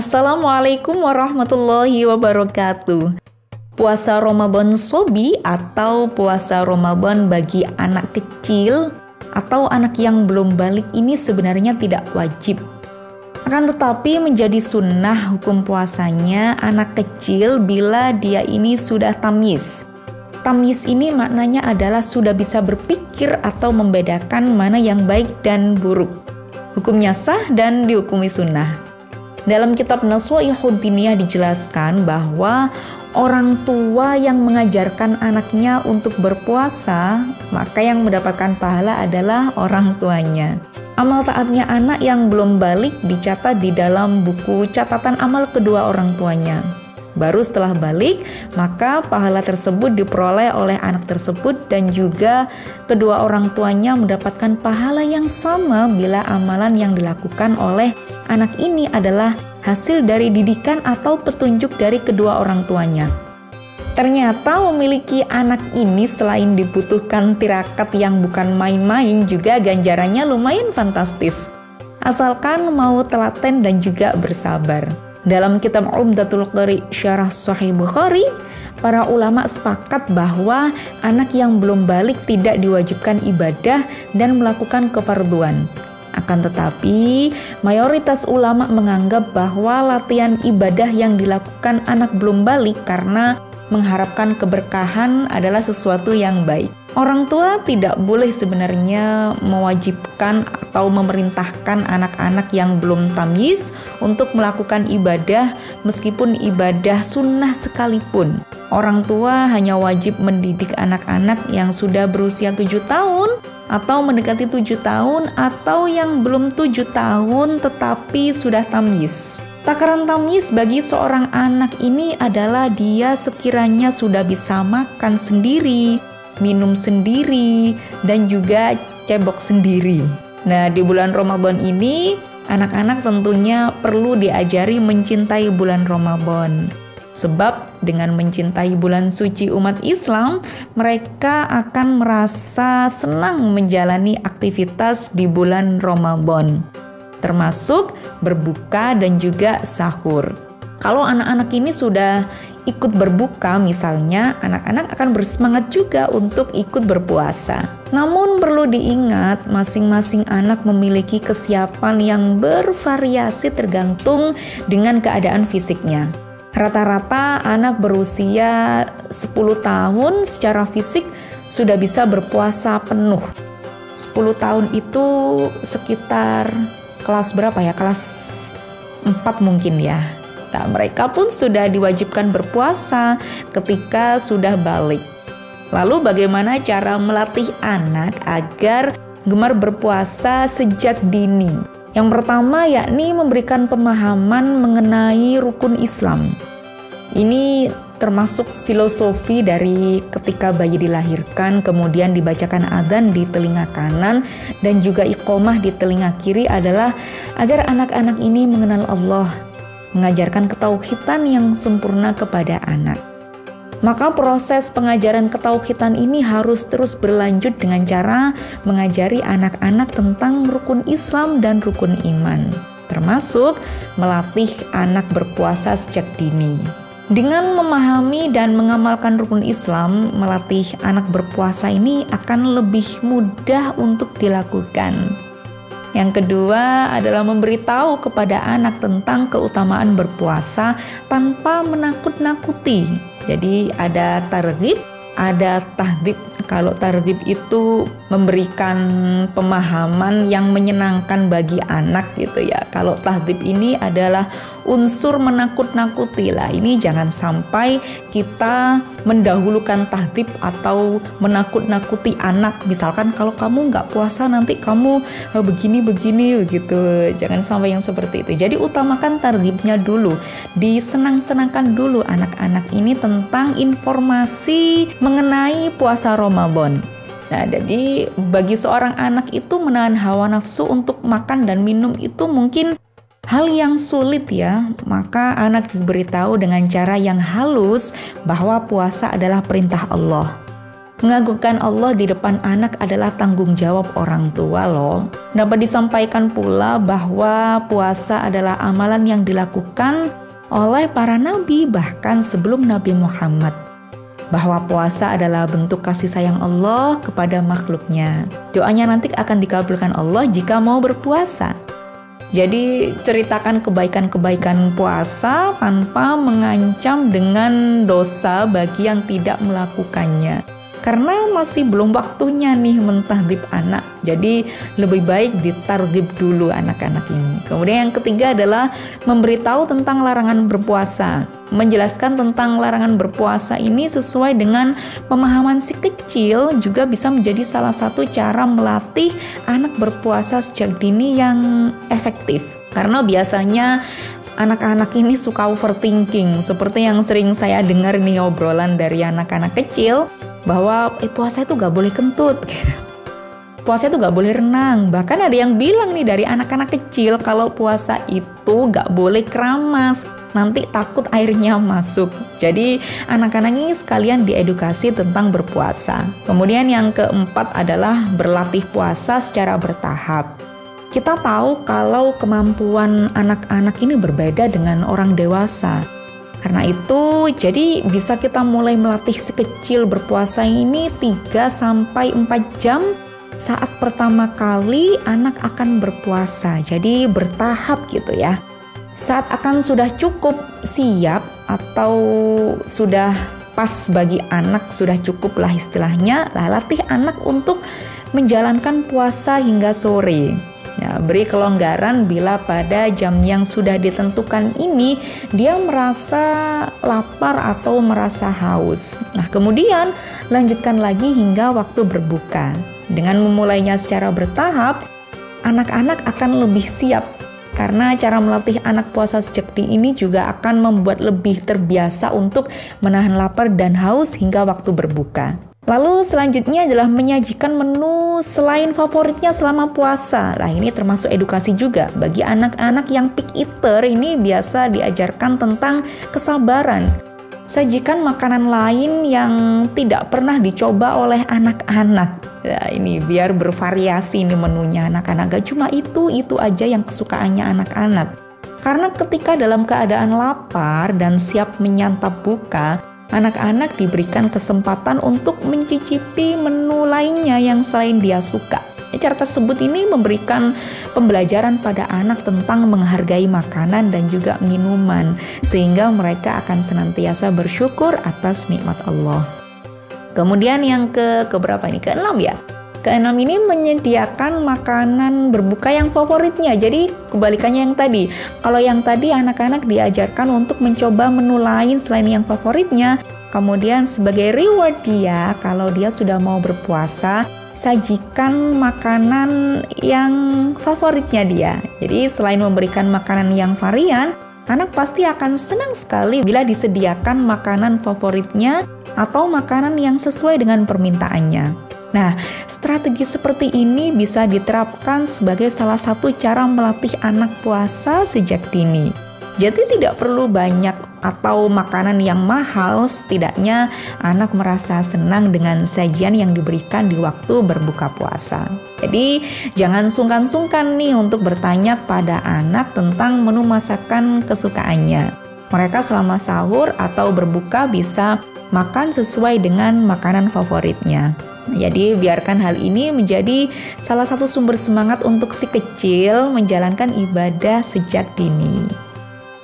Assalamualaikum warahmatullahi wabarakatuh. Puasa Ramadan Sobi atau puasa Ramadan bagi anak kecil atau anak yang belum balik ini sebenarnya tidak wajib. Akan tetapi menjadi sunnah hukum puasanya anak kecil bila dia ini sudah tamyiz. Tamyiz ini maknanya adalah sudah bisa berpikir atau membedakan mana yang baik dan buruk. Hukumnya sah dan dihukumi sunnah. Dalam kitab Naswaihud Diniyah dijelaskan bahwa orang tua yang mengajarkan anaknya untuk berpuasa, maka yang mendapatkan pahala adalah orang tuanya. Amal taatnya anak yang belum balik dicatat di dalam buku catatan amal kedua orang tuanya. Baru setelah balik, maka pahala tersebut diperoleh oleh anak tersebut dan juga kedua orang tuanya mendapatkan pahala yang sama bila amalan yang dilakukan oleh anak ini adalah hasil dari didikan atau petunjuk dari kedua orang tuanya. Ternyata memiliki anak ini selain dibutuhkan tirakat yang bukan main-main, juga ganjarannya lumayan fantastis. Asalkan mau telaten dan juga bersabar. Dalam kitab Umdatul Qari Syarah Sahih Bukhari, para ulama sepakat bahwa anak yang belum balik tidak diwajibkan ibadah dan melakukan kefarduan. Akan tetapi, mayoritas ulama menganggap bahwa latihan ibadah yang dilakukan anak belum balik karena mengharapkan keberkahan adalah sesuatu yang baik. Orang tua tidak boleh sebenarnya mewajibkan atau memerintahkan anak-anak yang belum tamyiz untuk melakukan ibadah meskipun ibadah sunnah sekalipun. Orang tua hanya wajib mendidik anak-anak yang sudah berusia 7 tahun atau mendekati 7 tahun atau yang belum 7 tahun tetapi sudah tamyiz. Takaran tamyiz bagi seorang anak ini adalah dia sekiranya sudah bisa makan sendiri, minum sendiri, dan juga cebok sendiri. Nah, di bulan Ramadan ini, anak-anak tentunya perlu diajari mencintai bulan Ramadan. Sebab dengan mencintai bulan suci umat Islam, mereka akan merasa senang menjalani aktivitas di bulan Ramadan, termasuk berbuka dan juga sahur. Kalau anak-anak ini sudah ikut berbuka misalnya, anak-anak akan bersemangat juga untuk ikut berpuasa. Namun perlu diingat, masing-masing anak memiliki kesiapan yang bervariasi tergantung dengan keadaan fisiknya. Rata-rata anak berusia 10 tahun secara fisik sudah bisa berpuasa penuh. 10 tahun itu sekitar kelas berapa ya? Kelas 4 mungkin ya. Nah, mereka pun sudah diwajibkan berpuasa ketika sudah balik. Lalu bagaimana cara melatih anak agar gemar berpuasa sejak dini? Yang pertama yakni memberikan pemahaman mengenai rukun Islam. Ini termasuk filosofi dari ketika bayi dilahirkan, kemudian dibacakan adzan di telinga kanan dan juga iqomah di telinga kiri adalah agar anak-anak ini mengenal Allah, mengajarkan ketauhidan yang sempurna kepada anak. Maka proses pengajaran ketauhidan ini harus terus berlanjut dengan cara mengajari anak-anak tentang rukun Islam dan rukun iman, termasuk melatih anak berpuasa sejak dini. Dengan memahami dan mengamalkan rukun Islam, melatih anak berpuasa ini akan lebih mudah untuk dilakukan. Yang kedua adalah memberitahu kepada anak tentang keutamaan berpuasa tanpa menakut-nakuti. Jadi ada targhib, ada tahdhib. Kalau targhib itu memberikan pemahaman yang menyenangkan bagi anak gitu ya. Kalau tahdhib ini adalah unsur menakut-nakuti lah. Ini jangan sampai kita mendahulukan tahdhib atau menakut-nakuti anak. Misalkan kalau kamu nggak puasa nanti kamu begini-begini gitu. Jangan sampai yang seperti itu. Jadi utamakan targhibnya dulu. Disenang-senangkan dulu anak-anak ini tentang informasi mengenai puasa Ramadan. Nah, jadi bagi seorang anak itu menahan hawa nafsu untuk makan dan minum itu mungkin hal yang sulit ya. Maka anak diberitahu dengan cara yang halus bahwa puasa adalah perintah Allah. Mengagungkan Allah di depan anak adalah tanggung jawab orang tua loh. Dapat disampaikan pula bahwa puasa adalah amalan yang dilakukan oleh para nabi bahkan sebelum Nabi Muhammad. Bahwa puasa adalah bentuk kasih sayang Allah kepada makhluknya. Doanya nanti akan dikabulkan Allah jika mau berpuasa. Jadi ceritakan kebaikan-kebaikan puasa tanpa mengancam dengan dosa bagi yang tidak melakukannya. Karena masih belum waktunya nih mentahdzib anak. Jadi lebih baik ditarghib dulu anak-anak ini. Kemudian yang ketiga adalah memberitahu tentang larangan berpuasa. Menjelaskan tentang larangan berpuasa ini sesuai dengan pemahaman si kecil juga bisa menjadi salah satu cara melatih anak berpuasa sejak dini yang efektif. Karena biasanya anak-anak ini suka overthinking, seperti yang sering saya dengar nih obrolan dari anak-anak kecil, bahwa puasa itu gak boleh kentut gitu. Puasa itu gak boleh renang. Bahkan ada yang bilang nih dari anak-anak kecil kalau puasa itu gak boleh keramas, nanti takut airnya masuk. Jadi anak-anak ini sekalian diedukasi tentang berpuasa. Kemudian yang keempat adalah berlatih puasa secara bertahap. Kita tahu kalau kemampuan anak-anak ini berbeda dengan orang dewasa. Karena itu, jadi bisa kita mulai melatih si kecil berpuasa ini 3-4 jam saat pertama kali anak akan berpuasa. Jadi bertahap gitu ya. Saat akan sudah cukup siap atau sudah pas bagi anak, sudah cukup lah istilahnya, latih anak untuk menjalankan puasa hingga sore. Ya, beri kelonggaran bila pada jam yang sudah ditentukan ini dia merasa lapar atau merasa haus. Nah, kemudian lanjutkan lagi hingga waktu berbuka. Dengan memulainya secara bertahap, anak-anak akan lebih siap. Karena cara melatih anak puasa sejak dini ini juga akan membuat lebih terbiasa untuk menahan lapar dan haus hingga waktu berbuka. Lalu selanjutnya adalah menyajikan menu selain favoritnya selama puasa. Nah, ini termasuk edukasi juga. Bagi anak-anak yang pick eater ini biasa diajarkan tentang kesabaran. Sajikan makanan lain yang tidak pernah dicoba oleh anak-anak. Nah, ini biar bervariasi nih menunya anak-anak. Gak cuma itu aja yang kesukaannya anak-anak. Karena ketika dalam keadaan lapar dan siap menyantap buka, anak-anak diberikan kesempatan untuk mencicipi menu lainnya yang selain dia suka. Cara tersebut ini memberikan pembelajaran pada anak tentang menghargai makanan dan juga minuman, sehingga mereka akan senantiasa bersyukur atas nikmat Allah. Kemudian yang keberapa ini? Keenam ya. Keenam ini menyediakan makanan berbuka yang favoritnya. Jadi kebalikannya yang tadi. Kalau yang tadi anak-anak diajarkan untuk mencoba menu lain selain yang favoritnya. Kemudian sebagai reward dia, kalau dia sudah mau berpuasa, sajikan makanan yang favoritnya dia. Jadi selain memberikan makanan yang varian, anak pasti akan senang sekali bila disediakan makanan favoritnya atau makanan yang sesuai dengan permintaannya. Nah, strategi seperti ini bisa diterapkan sebagai salah satu cara melatih anak puasa sejak dini. Jadi tidak perlu banyak atau makanan yang mahal, setidaknya anak merasa senang dengan sajian yang diberikan di waktu berbuka puasa. Jadi jangan sungkan-sungkan nih untuk bertanya pada anak tentang menu masakan kesukaannya. Mereka selama sahur atau berbuka bisa makan sesuai dengan makanan favoritnya. Jadi biarkan hal ini menjadi salah satu sumber semangat untuk si kecil menjalankan ibadah sejak dini.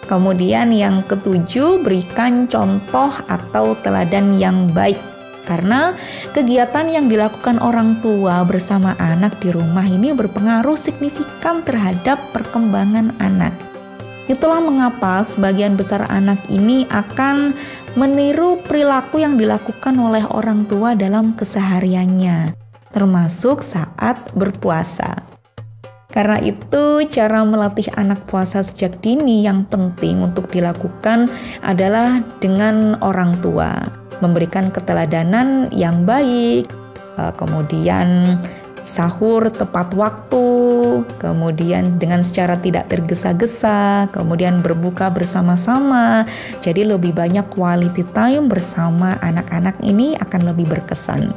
Kemudian yang ketujuh, berikan contoh atau teladan yang baik. Karena kegiatan yang dilakukan orang tua bersama anak di rumah ini berpengaruh signifikan terhadap perkembangan anak. Itulah mengapa sebagian besar anak ini akan meniru perilaku yang dilakukan oleh orang tua dalam kesehariannya, termasuk saat berpuasa. Karena itu, cara melatih anak puasa sejak dini yang penting untuk dilakukan adalah dengan orang tua. Memberikan keteladanan yang baik, kemudian sahur tepat waktu, kemudian dengan secara tidak tergesa-gesa, kemudian berbuka bersama-sama. Jadi lebih banyak quality time bersama anak-anak ini akan lebih berkesan.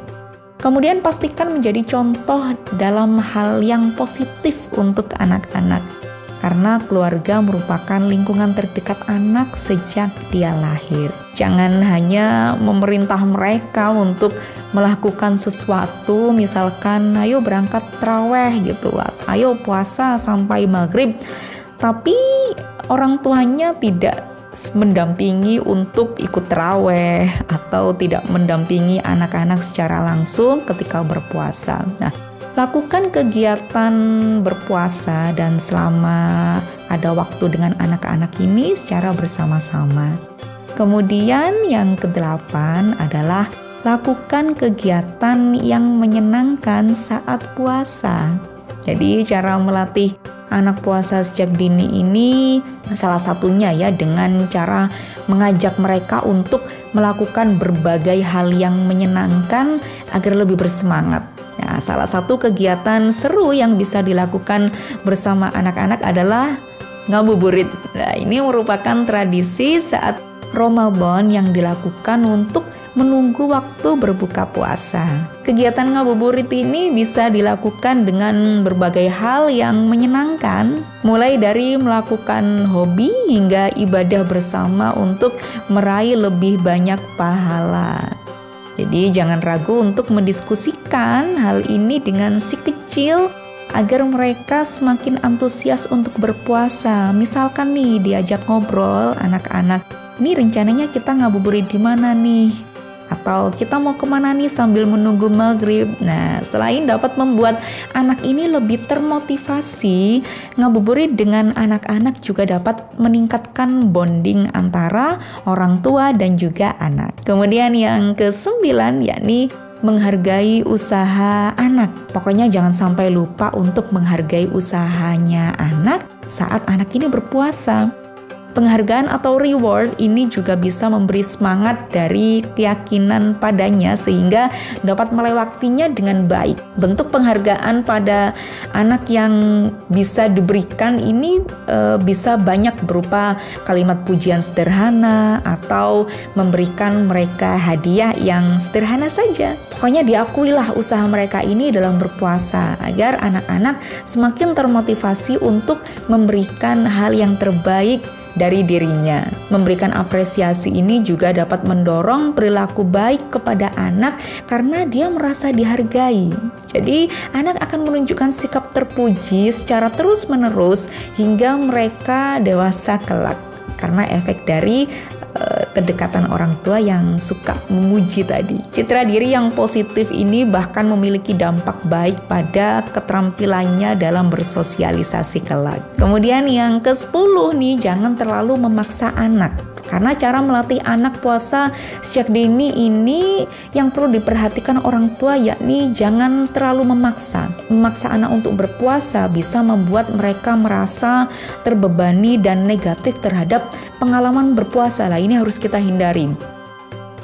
Kemudian pastikan menjadi contoh dalam hal yang positif untuk anak-anak, karena keluarga merupakan lingkungan terdekat anak sejak dia lahir. Jangan hanya memerintah mereka untuk melakukan sesuatu, misalkan ayo berangkat taraweh gitu, ayo puasa sampai maghrib, tapi orang tuanya tidak mendampingi untuk ikut taraweh atau tidak mendampingi anak-anak secara langsung ketika berpuasa. Nah, lakukan kegiatan berpuasa dan selama ada waktu dengan anak-anak ini secara bersama-sama. Kemudian yang ke-8 adalah lakukan kegiatan yang menyenangkan saat puasa. Jadi cara melatih anak puasa sejak dini ini salah satunya ya dengan cara mengajak mereka untuk melakukan berbagai hal yang menyenangkan agar lebih bersemangat. Ya, salah satu kegiatan seru yang bisa dilakukan bersama anak-anak adalah ngabuburit. Nah, ini merupakan tradisi saat Ramadan yang dilakukan untuk menunggu waktu berbuka puasa. Kegiatan ngabuburit ini bisa dilakukan dengan berbagai hal yang menyenangkan, mulai dari melakukan hobi hingga ibadah bersama untuk meraih lebih banyak pahala. Jadi jangan ragu untuk mendiskusikan hal ini dengan si kecil agar mereka semakin antusias untuk berpuasa. Misalkan nih diajak ngobrol anak-anak, ini rencananya kita ngabuburit di mana nih? Atau kita mau kemana nih sambil menunggu maghrib. Nah, selain dapat membuat anak ini lebih termotivasi, ngabuburit dengan anak-anak juga dapat meningkatkan bonding antara orang tua dan juga anak. Kemudian yang ke-9 yakni menghargai usaha anak. Pokoknya jangan sampai lupa untuk menghargai usahanya anak saat anak ini berpuasa. Penghargaan atau reward ini juga bisa memberi semangat dari keyakinan padanya sehingga dapat melewatinya dengan baik. Bentuk penghargaan pada anak yang bisa diberikan ini bisa banyak berupa kalimat pujian sederhana atau memberikan mereka hadiah yang sederhana saja. Pokoknya diakuilah usaha mereka ini dalam berpuasa agar anak-anak semakin termotivasi untuk memberikan hal yang terbaik dari dirinya. Memberikan apresiasi ini juga dapat mendorong perilaku baik kepada anak karena dia merasa dihargai. Jadi anak akan menunjukkan sikap terpuji secara terus-menerus hingga mereka dewasa kelak karena efek dari kedekatan orang tua yang suka memuji tadi. Citra diri yang positif ini bahkan memiliki dampak baik pada keterampilannya dalam bersosialisasi kelak. Kemudian yang ke-10 nih, jangan terlalu memaksa anak. Karena cara melatih anak puasa sejak dini ini yang perlu diperhatikan orang tua yakni jangan terlalu memaksa. Memaksa anak untuk berpuasa bisa membuat mereka merasa terbebani dan negatif terhadap pengalaman berpuasa. Lah ini harus kita hindari.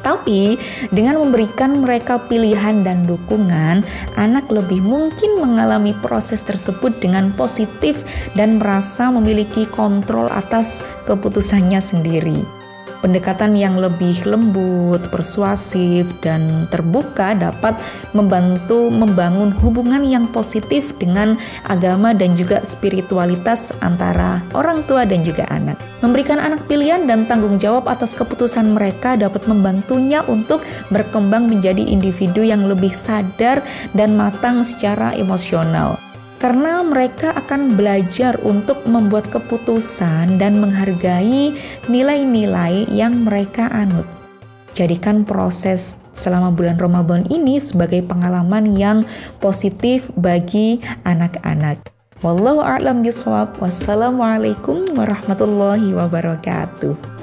Tapi dengan memberikan mereka pilihan dan dukungan, anak lebih mungkin mengalami proses tersebut dengan positif dan merasa memiliki kontrol atas keputusannya sendiri. Pendekatan yang lebih lembut, persuasif, dan terbuka dapat membantu membangun hubungan yang positif dengan agama dan juga spiritualitas antara orang tua dan juga anak. Memberikan anak pilihan dan tanggung jawab atas keputusan mereka dapat membantunya untuk berkembang menjadi individu yang lebih sadar dan matang secara emosional. Karena mereka akan belajar untuk membuat keputusan dan menghargai nilai-nilai yang mereka anut. Jadikan proses selama bulan Ramadan ini sebagai pengalaman yang positif bagi anak-anak. Wallahu a'lam bishawab. Wassalamualaikum warahmatullahi wabarakatuh.